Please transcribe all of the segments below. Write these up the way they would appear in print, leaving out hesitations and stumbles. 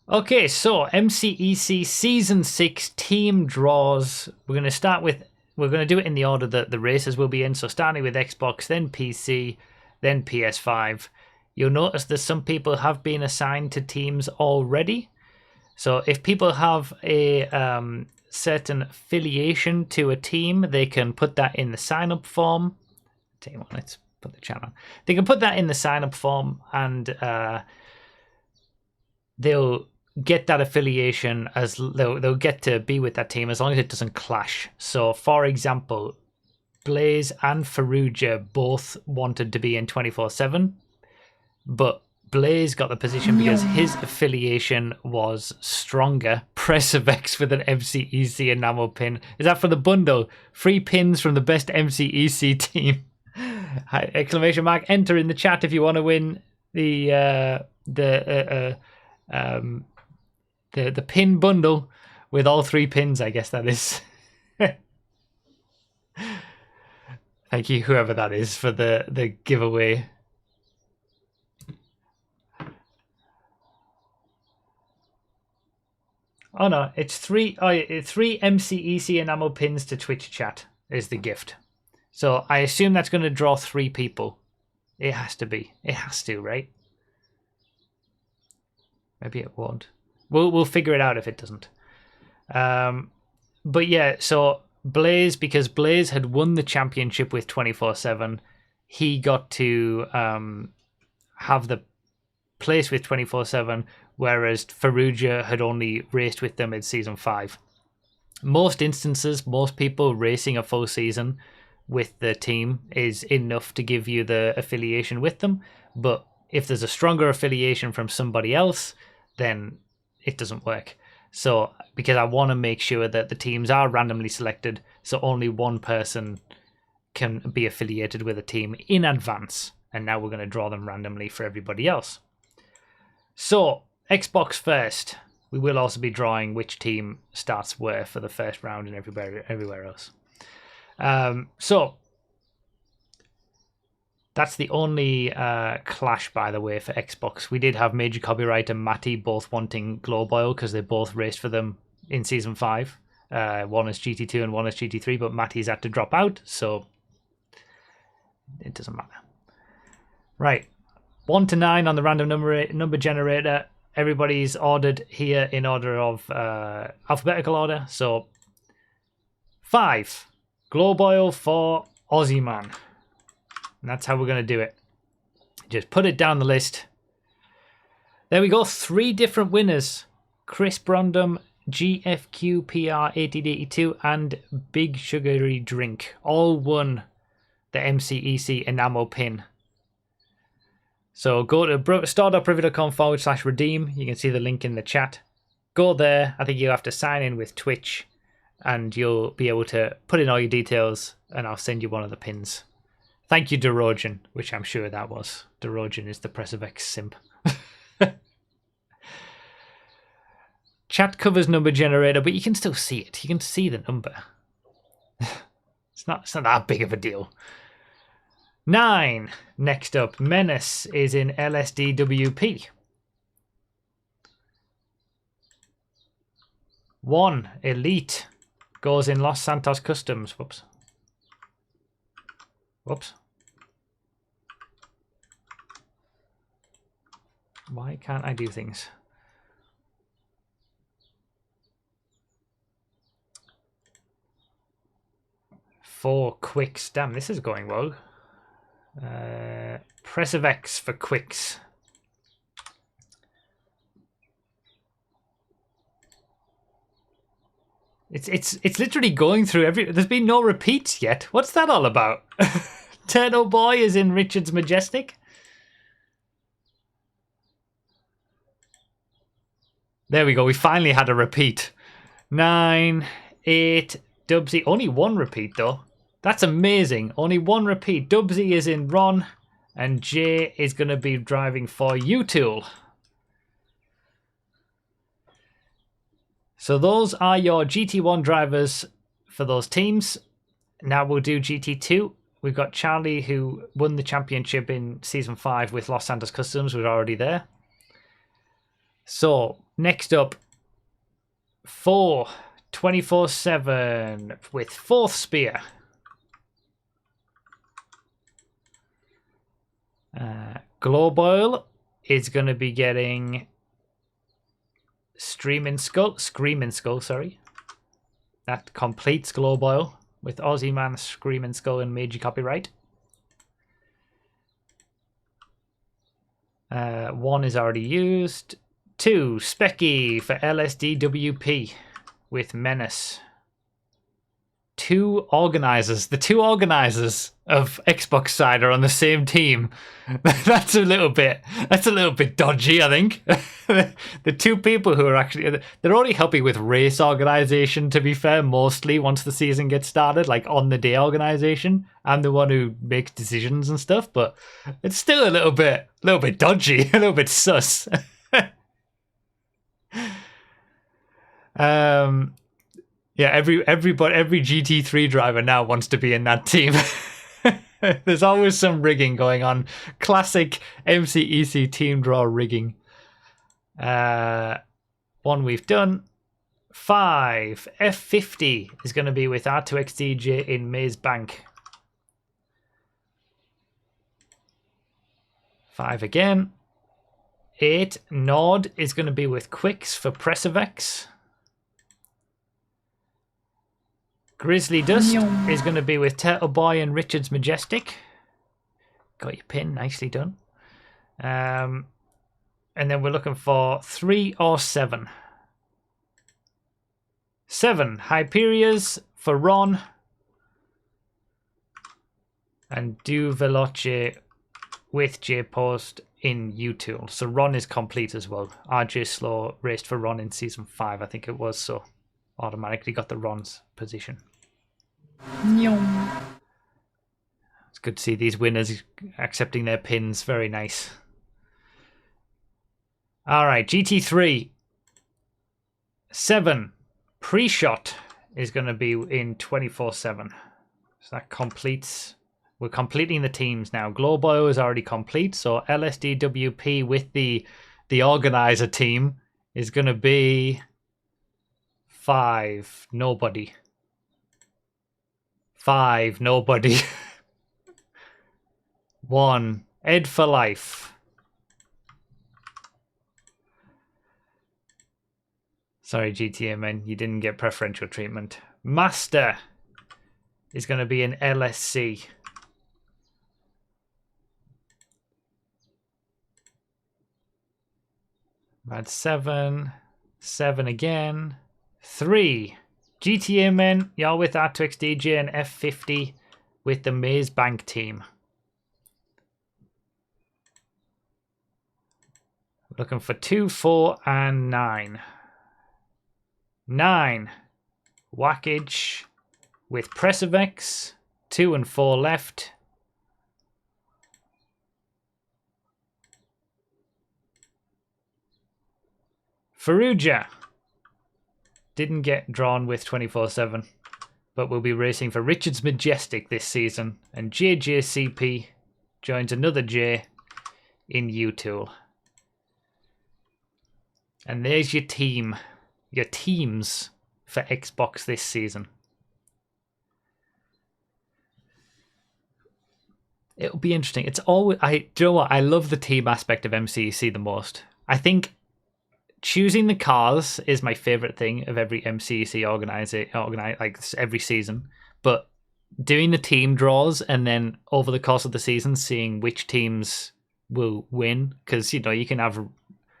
Okay, so MCEC Season 6 team draws. We're going to do it in the order that the races will be in. So starting with Xbox, then PC, then PS5. You'll notice that some people have been assigned to teams already. So if people have a certain affiliation to a team, they can put that in the sign-up form. Tell you what, let's put the chat on. They can put that in the sign-up form, and they'll get that affiliation, as they'll get to be with that team as long as it doesn't clash. So, for example, Blaze and Faruja both wanted to be in 24/7, but Blaze got the position because his affiliation was stronger. Press of X with an MCEC enamel pin. Is that for the bundle? 3 pins from the best MCEC team. Exclamation mark. Enter in the chat if you want to win the pin bundle with all 3 pins, I guess that is. Thank you, whoever that is, for the giveaway. Oh no, it's 3 MCEC enamel pins to Twitch chat is the gift. So I assume that's going to draw 3 people. It has to be. It has to, right? Maybe it won't. We'll figure it out if it doesn't. But yeah, so Blaze, because Blaze had won the championship with 24/7, he got to have the place with 24/7, whereas Faruja had only raced with them in Season 5. Most instances, most people racing a full season with the team is enough to give you the affiliation with them, but if there's a stronger affiliation from somebody else, then it doesn't work. So, because I want to make sure that the teams are randomly selected, so only one person can be affiliated with a team in advance, and now we're going to draw them randomly for everybody else. So, Xbox first. We will also be drawing which team starts where for the first round and everywhere else. So, that's the only clash, by the way, for Xbox. We did have Major Copyright and Matty both wanting Globe Oil because they both raced for them in Season 5. One is GT2 and one is GT3, but Matty's had to drop out, so it doesn't matter. Right. 1 to 9 on the random number generator. Everybody's ordered here in order of alphabetical order. So 5. Globe Oil for Aussie Man. And that's how we're going to do it. Just put it down the list. There we go. 3 different winners. Chris Brondum, GFQ PR 1882 and Big Sugary Drink. All won the MCEC enamel pin. So go to store.privy.com/redeem. You can see the link in the chat. Go there. I think you have to sign in with Twitch and you'll be able to put in all your details and I'll send you one of the pins. Thank you, Dorogen, which I'm sure that was. Dorogen is the Press of X simp. Chat covers number generator, but you can still see it. You can see the number. It's not that big of a deal. 9. Next up, Menace is in LSDWP. 1. Elite goes in Los Santos Customs. Whoops. Whoops. Why can't I do things? For Quicks. Damn, this is going well. Press of X for Quicks. It's literally going through every. There's been no repeats yet. What's that all about? Turtle Boy is in Richard's Majestic. There we go. We finally had a repeat. 9, 8, Dubsy. Only 1 repeat though. That's amazing. Only 1 repeat. Dubsy is in Ron, and Jay is going to be driving for U-Tool. So those are your GT1 drivers for those teams. Now we'll do GT2. We've got Charlie, who won the championship in Season 5 with Los Santos Customs. We're already there. So Next up, 4 24/7 with 4th Spear. Glowboil is going to be getting Screaming Skull, sorry. That completes Glowboil with Aussie Man, Screaming Skull, and Meiji copyright. 1 is already used. 2, Specky for LSDWP with Menace. 2 organizers. The 2 organizers of Xbox side are on the same team. That's a little bit dodgy, I think. The 2 people who are actually, they're only helping with race organization, to be fair, mostly once the season gets started, like on the day organization. I'm the one who makes decisions and stuff, but it's still a little bit dodgy, a little bit sus. Yeah, every GT3 driver now wants to be in that team. There's always some rigging going on. Classic MCEC team draw rigging. 1 we've done. 5, F50 is going to be with R2XDJ in Maze Bank. 5 again. 8, Nord is going to be with Quicks for Pressivex. Grizzly Dust is going to be with Turtle Boy and Richard's Majestic. Got your pin, nicely done. And then we're looking for 3 or 7. 7, Hyperia's for Ron. And Do Veloce with J-Post in U-Tool. So Ron is complete as well. RJ Slow raced for Ron in Season 5, I think it was, so automatically got the Ron's position. It's good to see these winners accepting their pins. Very nice. Alright, GT3. 7, Pre-Shot is going to be in 24/7. So that completes. We're completing the teams now. Glowboy is already complete, so LSDWP with the organizer team is going to be 5, nobody. 5, nobody. 1, Ed for life. Sorry, GTA man, you didn't get preferential treatment. Master is going to be an LSC. That's 7. 7 again. 3, GTA men, y'all with R2XDJ and F50 with the Maze Bank team. Looking for 2, 4, and 9. 9, Whackage with Pressivex. 2 and 4 left. Faruja didn't get drawn with 24/7, but will be racing for Richard's Majestic this season. And JJCP joins another J in U-Tool. And there's your team, your teams for Xbox this season. It'll be interesting. It's always, do you know what? I love the team aspect of MCEC the most. I think choosing the cars is my favorite thing of every MCEC organize like every season. But doing the team draws and then over the course of the season, seeing which teams will win, because you know you can have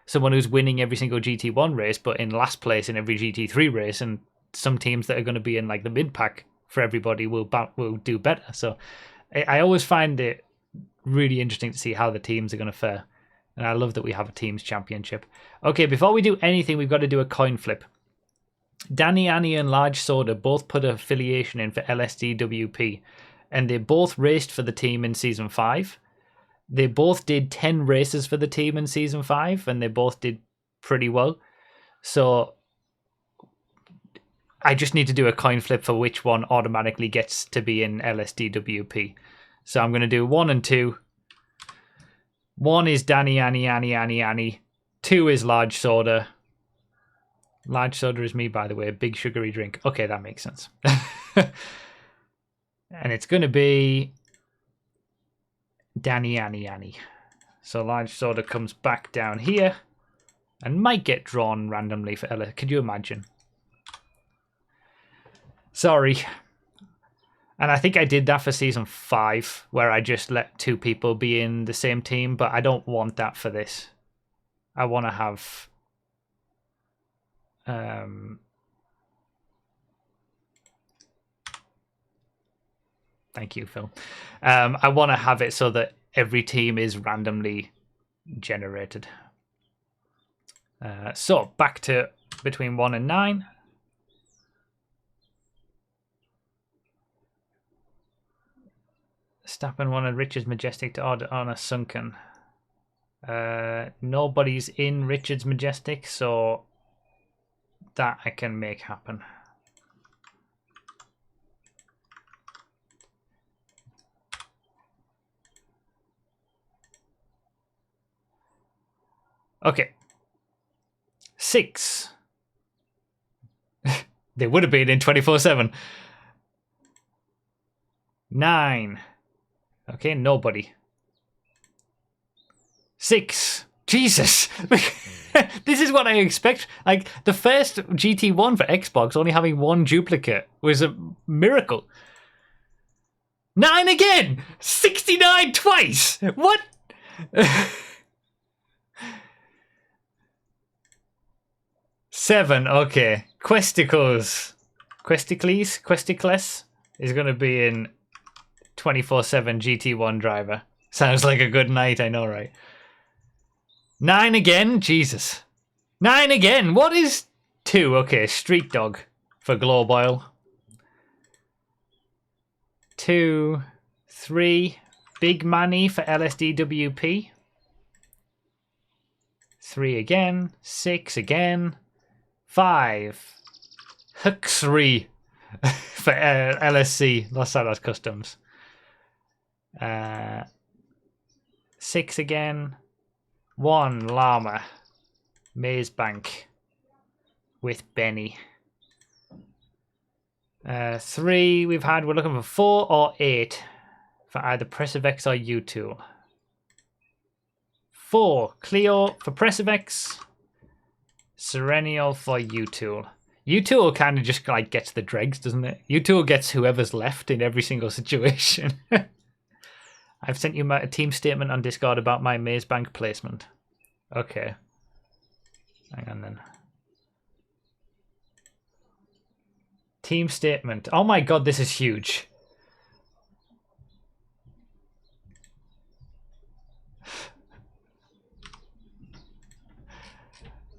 someone who's winning every single GT1 race, but in last place in every GT3 race, and some teams that are going to be in like the mid pack for everybody will do better. So I always find it really interesting to see how the teams are going to fare. And I love that we have a teams championship. Okay, before we do anything, we've got to do a coin flip. Danny, Annie, and Large Soda both put affiliation in for LSDWP, and they both raced for the team in Season 5. They both did 10 races for the team in Season 5, and they both did pretty well. So I just need to do a coin flip for which one automatically gets to be in LSDWP. So I'm going to do 1 and 2. 1 is Danny, Annie. 2 is Large Soda. Large soda is me, by the way. Big sugary drink. Okay, that makes sense. And it's going to be Danny Annie Annie. So large soda comes back down here and might get drawn randomly for Ella. Could you imagine? Sorry. And I think I did that for season 5, where I just let 2 people be in the same team, but I don't want that for this. I want to have... Thank you, Phil. I want to have it so that every team is randomly generated. So, back to between 1 and 9. Stappen wanted Richard's Majestic to order on a Sunken. Nobody's in Richard's Majestic, so that I can make happen. Okay. 6. They would have been in 24/7. 9. Okay, nobody. 6. Jesus! This is what I expect. Like, the first GT1 for Xbox only having 1 duplicate was a miracle. 9 again! 69 twice! What? 7, okay. Questicles is going to be in 24/7 GT1 driver. Sounds like a good night, I know, right? 9 again? Jesus. 9 again? What is 2? Okay, Street Dog for Globe Oil. 2, 3, Big Manny for LSDWP. 3 again, 6 again, 5, Huxley for LSC, Los Salas Customs. 6 again, 1 Llama, Maze Bank with Benny. 3 we've had, we're looking for 4 or 8 for either Pressivex or U-Tool. 4 Cleo for Pressivex, Serenial for U-Tool. U-Tool kind of just like gets the dregs, doesn't it? U-Tool gets whoever's left in every single situation. I've sent you a team statement on Discord about my Maze Bank placement. Okay. Hang on then. Team statement. Oh my god, this is huge.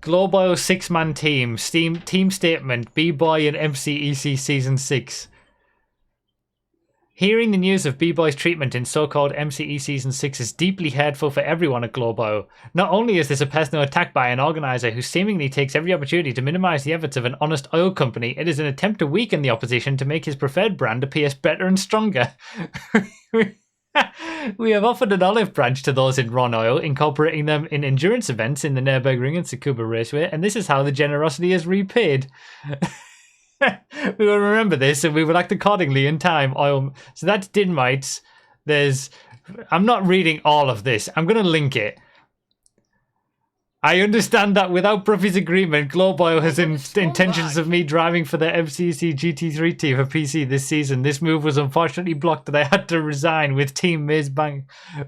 Global 6-man team. Team statement. B-Boy and MCEC Season 6. Hearing the news of B-Boy's treatment in so-called MCE Season 6 is deeply hurtful for everyone at Global. Not only is this a personal attack by an organizer who seemingly takes every opportunity to minimize the efforts of an honest oil company, it is an attempt to weaken the opposition to make his preferred brand appear better and stronger. We have offered an olive branch to those in Ron Oil, incorporating them in endurance events in the Nürburgring and Tsukuba Raceway, and this is how the generosity is repaid. We will remember this and we will act accordingly in time. Oil. So that's Dinmites. There's... I'm not reading all of this. I'm going to link it. I understand that without Broughy's agreement, Globe Oil has intentions of me driving for the MCEC GT3 team for PC this season. This move was unfortunately blocked and I had to resign with Team Maze Bank,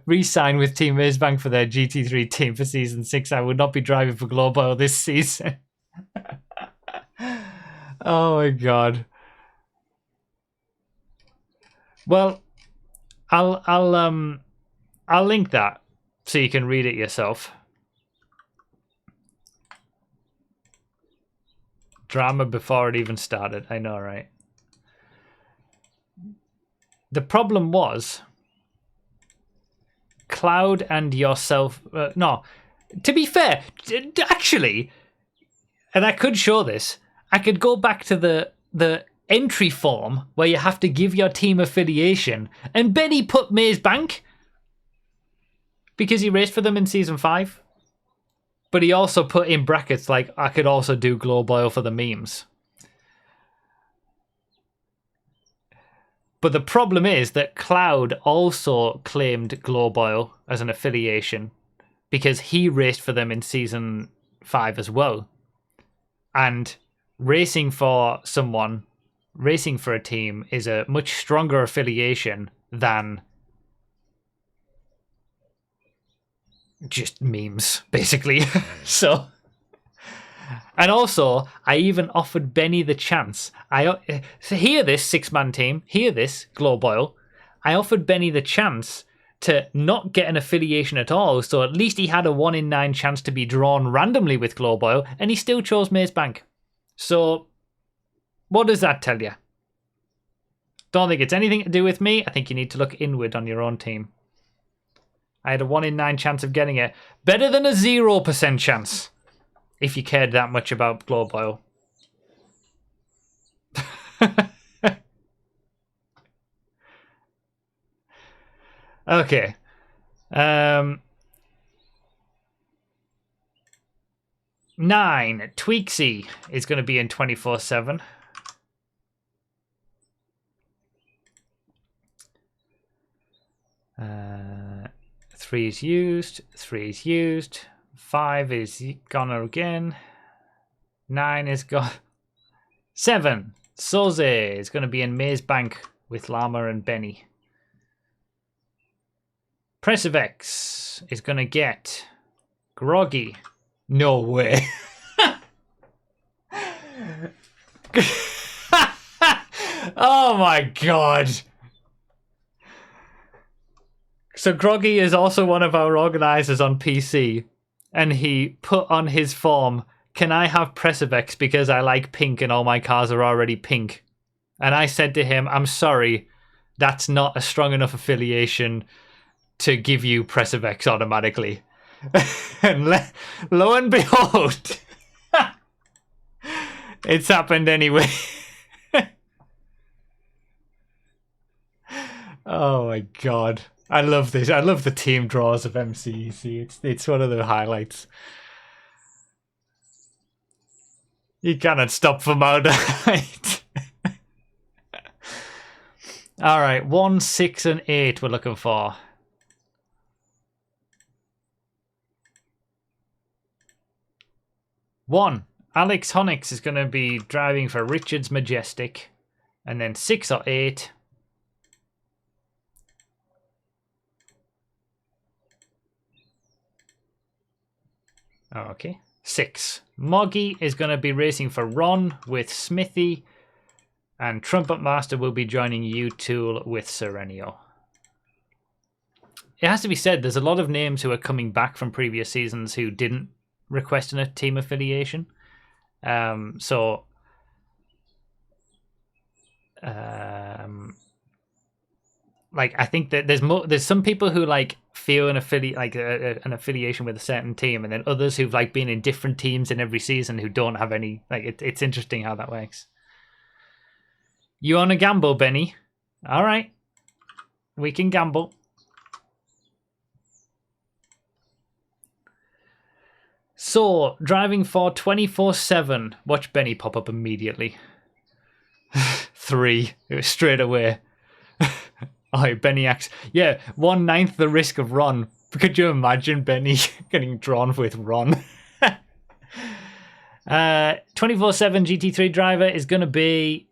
re-sign with Team Maze Bank for their GT3 team for season 6. I would not be driving for Globe Oil this season. Oh my god. Well, I'll link that so you can read it yourself. Drama before it even started. I know, right? The problem was Cloud and yourself. No, to be fair, actually, and I could show this. I could go back to the entry form where you have to give your team affiliation, and Benny put Maze Bank because he raced for them in season 5. But he also put in brackets like, I could also do Glowboil for the memes. But the problem is that Cloud also claimed Glowboil as an affiliation because he raced for them in Season 5 as well. And racing for someone, racing for a team, is a much stronger affiliation than just memes, basically. So, and also, I even offered Benny the chance. So hear this, 6-man team, hear this, Glowboil. I offered Benny the chance to not get an affiliation at all, so at least he had a 1 in 9 chance to be drawn randomly with Glowboil, and he still chose Maze Bank. So, what does that tell you? Don't think it's anything to do with me. I think you need to look inward on your own team. I had a 1 in 9 chance of getting it. Better than a 0% chance, if you cared that much about Glowboil. Okay. 9, Tweaksy is going to be in 24/7. Three is used. 3 is used. 5 is gone again. 9 is gone. 7. Soze is going to be in Maze Bank with Llama and Benny. Presivex is going to get Groggy. No way. Oh my god. So Groggy is also one of our organisers on PC, and he put on his form, can I have Presivex because I like pink and all my cars are already pink? And I said to him, I'm sorry, that's not a strong enough affiliation to give you Presivex automatically. And lo and behold, it's happened anyway. Oh my god. I love this. I love the team draws of MCEC. It's one of the highlights. You cannot stop formaldehyde. All right, 1, 6, and 8 we're looking for. 1. Alex Honix is going to be driving for Richards Majestic. And then 6 or 8. Okay. 6. Moggy is going to be racing for Ron with Smithy. And Trumpet Master will be joining U-Tool with Serenio. It has to be said, there's a lot of names who are coming back from previous seasons who didn't request a team affiliation. Like, I think that there's some people who like feel an affiliation with a certain team, and then others who've like been in different teams in every season who don't have any. Like, it's interesting how that works. You on a gamble, Benny? All right, we can gamble. So, driving for 24/7. Watch Benny pop up immediately. 3. It was straight away. Oh, Benny acts. Yeah, 1/9 the risk of Ron. Could you imagine Benny getting drawn with Ron? 24/7 GT3 driver is going to be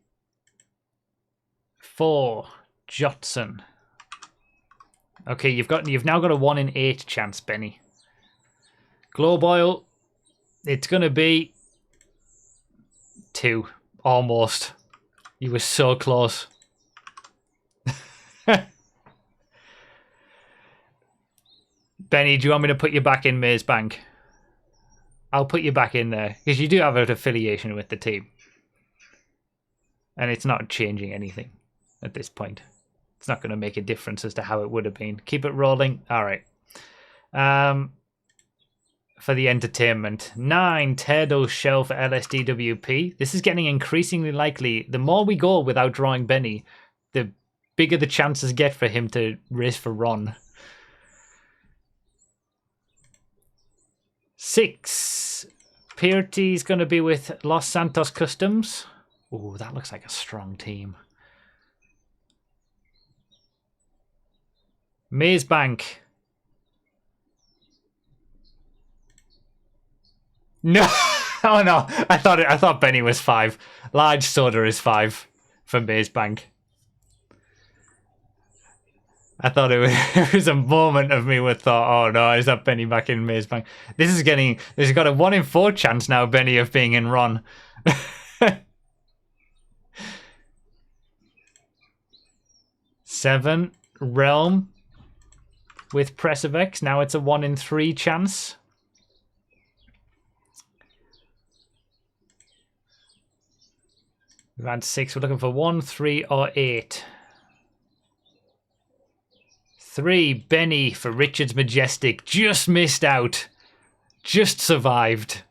4. Jotson. Okay, you've now got a 1 in 8 chance, Benny. Glowboil, it's going to be 2. Almost. You were so close. Benny, do you want me to put you back in Maze Bank? I'll put you back in there, because you do have an affiliation with the team. And it's not changing anything at this point. It's not going to make a difference as to how it would have been. Keep it rolling. All right. For the entertainment. 9, Turtle Shell for LSDWP. This is getting increasingly likely. The more we go without drawing Benny, the bigger the chances get for him to race for Ron. 6. Purity is going to be with Los Santos Customs. Oh, that looks like a strong team. Maze Bank. No. Oh no. I thought Benny was 5. Large Soda is 5 for Maze Bank. I thought it was a moment of me with thought, oh no, is that Benny back in Maze Bank? There's got a 1 in 4 chance now, Benny, of being in Ron. 7. Realm with Press of X. Now it's a 1 in 3 chance. We've had 6. We're looking for 1, 3, or 8. 3. Benny for Richard's Majestic. Just missed out. Just survived.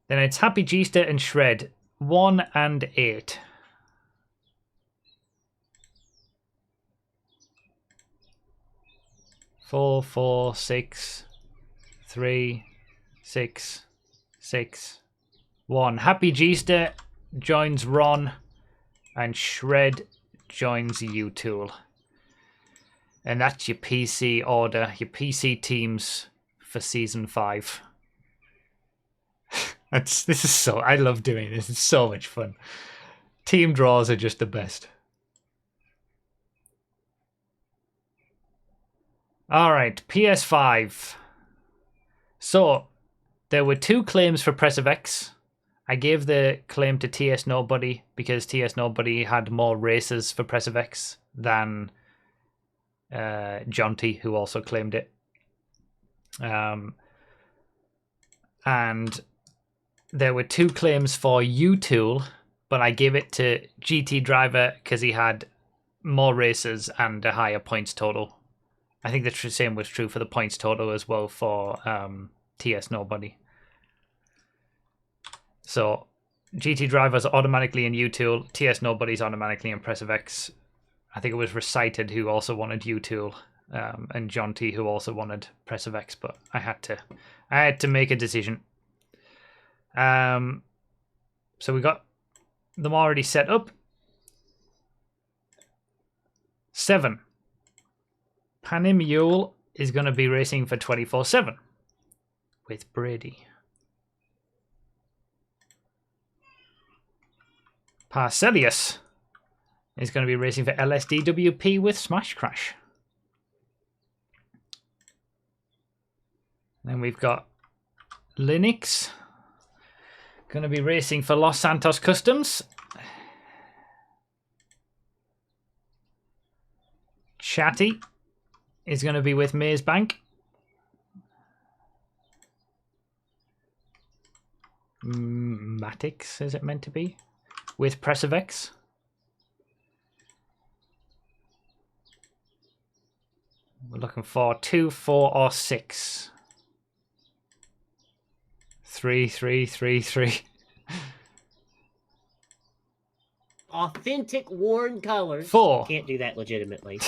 Then it's Happy G-Ster and Shred. 1 and 8. Four, 4, 6, 3, 6, 6, 1. Happy G-Ster joins Ron, and Shred joins U-Tool. And that's your PC order, your PC teams for Season 5. This is so... I love doing this. It's so much fun. Team draws are just the best. Alright, PS5. So, there were 2 claims for Press of X. I gave the claim to TS Nobody because TS Nobody had more races for Press of X than Jonty, who also claimed it. And there were 2 claims for U-Tool, but I gave it to GT Driver because he had more races and a higher points total. I think the same was true for the points total as well for TS Nobody. So GT Driver's automatically in U-Tool, TS Nobody's automatically in Press of X. I think it was Recited who also wanted U-Tool, and John T who also wanted Press of X, but I had to make a decision. So we got them already set up. 7. Panim Yule is going to be racing for 24/7 with Brady. Parcelius is going to be racing for LSDWP with Smash Crash. Then we've got Linux, going to be racing for Los Santos Customs. Chatty is going to be with Maze Bank. Matix, is it meant to be? With Press of X. We're looking for 2, 4, or 6. 3, 3, 3, 3. Authentic worn colors. 4. Can't do that legitimately.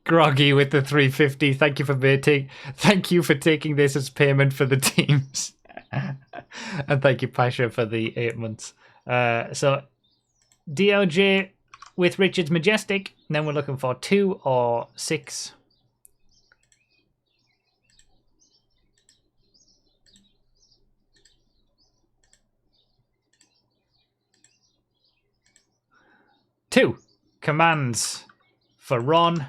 Groggy with the 350. Thank you for mating. Thank you for taking this as payment for the teams. And thank you, Pasha, for the 8 months. So DLJ with Richard's Majestic. And then we're looking for 2 or 6. Two commands for Ron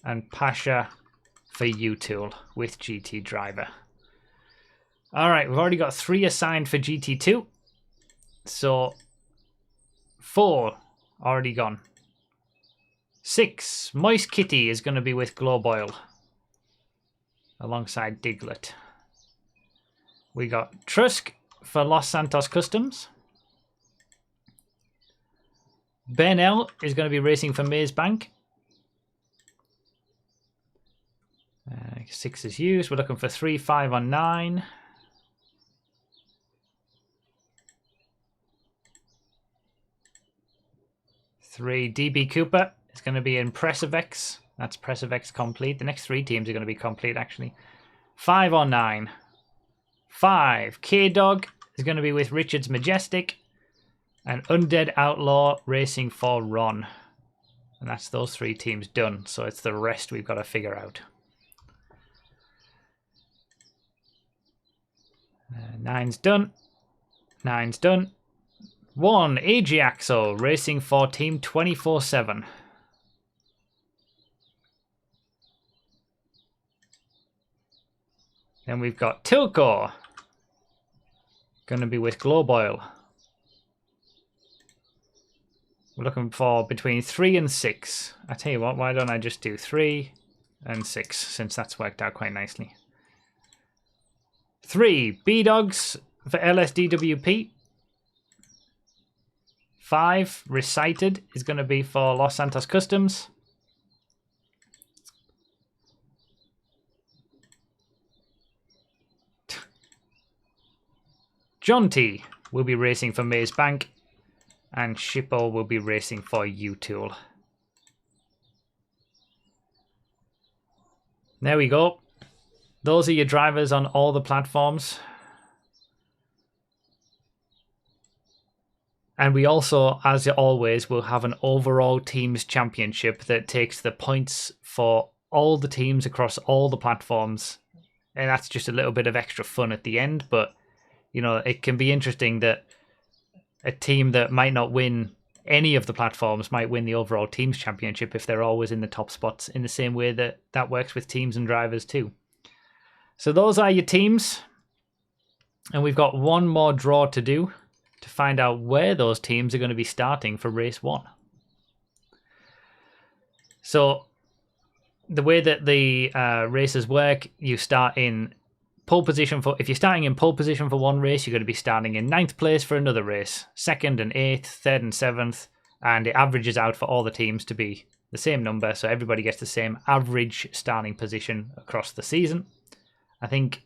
and Pasha for U-Tool with GT Driver. All right, we've already got 3 assigned for GT2. So 4 already gone. 6, Moist Kitty is going to be with Glowboil alongside Diglett. We got Trusk for Los Santos Customs. Ben L is going to be racing for Maze Bank. 6 is used. We're looking for 3, 5, or 9. 3, DB Cooper is going to be in Press of X That's Presivex complete. The next 3 teams are going to be complete, actually. 5 or 9. 5. K-Dog is going to be with Richard's Majestic. And Undead Outlaw racing for Ron. And that's those 3 teams done. So it's the rest we've got to figure out. 9's done. 9's done. 1. Agiaxo racing for Team 24/7. Then we've got Tilcor. Going to be with Glowboil. We're looking for between 3 and 6. I tell you what, why don't I just do 3 and 6, since that's worked out quite nicely. 3. B-Dogs for LSDWP. 5. Recited is going to be for Los Santos Customs. John T will be racing for Maze Bank. And Shippo will be racing for U-Tool. There we go. Those are your drivers on all the platforms. And we also, as always, will have an overall teams championship that takes the points for all the teams across all the platforms. And that's just a little bit of extra fun at the end. But, you know, it can be interesting that a team that might not win any of the platforms might win the overall teams championship if they're always in the top spots, in the same way that that works with teams and drivers too. So those are your teams. And we've got one more draw to do to find out where those teams are going to be starting for race 1. So the way that the races work, you start in pole position for, if you're starting in pole position for one race, you're going to be starting in 9th place for another race, 2nd and 8th, 3rd and 7th, and it averages out for all the teams to be the same number, so everybody gets the same average starting position across the season. I think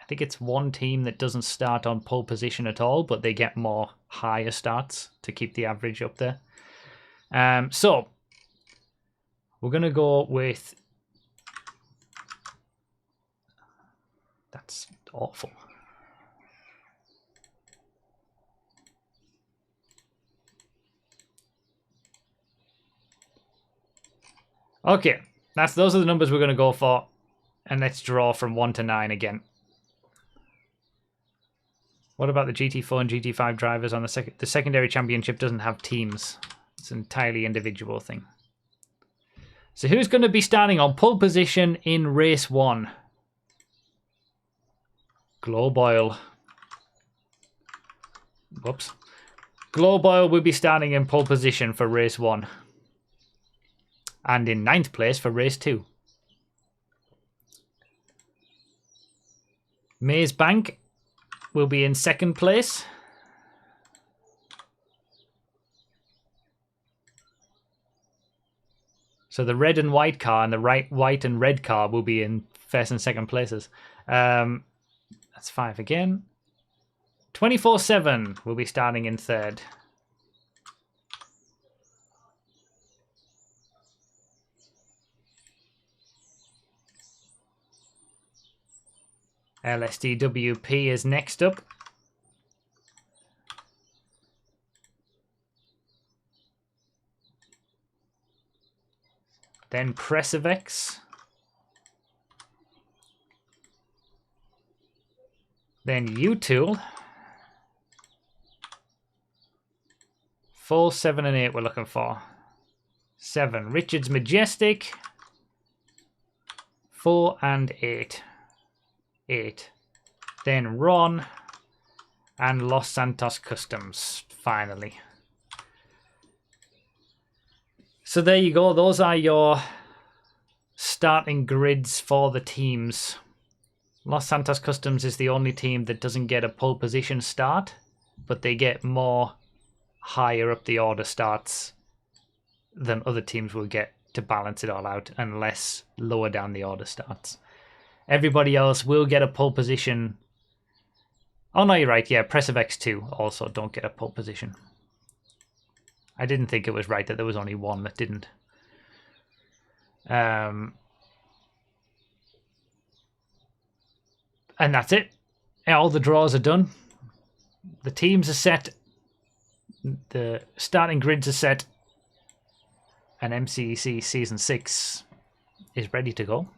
it's one team that doesn't start on pole position at all, but they get more higher starts to keep the average up there. So we're going to go with... That's awful. Okay, those are the numbers we're going to go for. And let's draw from 1 to 9 again. What about the GT4 and GT5 drivers on the secondary championship doesn't have teams. It's an entirely individual thing. So who's going to be starting on pole position in race 1? Glowboil. Whoops. Glowboil will be starting in pole position for race 1. And in 9th place for race 2. Maze Bank will be in 2nd place. So the red and white car and the white and red car will be in 1st and 2nd places. That's 5 again. 24/7 will be starting in 3rd. LSDWP is next up. Then Presivex. Then U-Tool. 4, 7, and 8 we're looking for. 7, Richard's Majestic. 4 and 8. 8. Then Ron and Los Santos Customs, finally. So there you go. Those are your starting grids for the teams. Los Santos Customs is the only team that doesn't get a pole position start, but they get more higher up the order starts than other teams will get to balance it all out, and less lower down the order starts. Everybody else will get a pole position. Oh no, you're right. Yeah, Presivex 2 also don't get a pole position. I didn't think it was right that there was only one that didn't. And that's it. All the draws are done. The teams are set. The starting grids are set. And MCEC Season 6 is ready to go.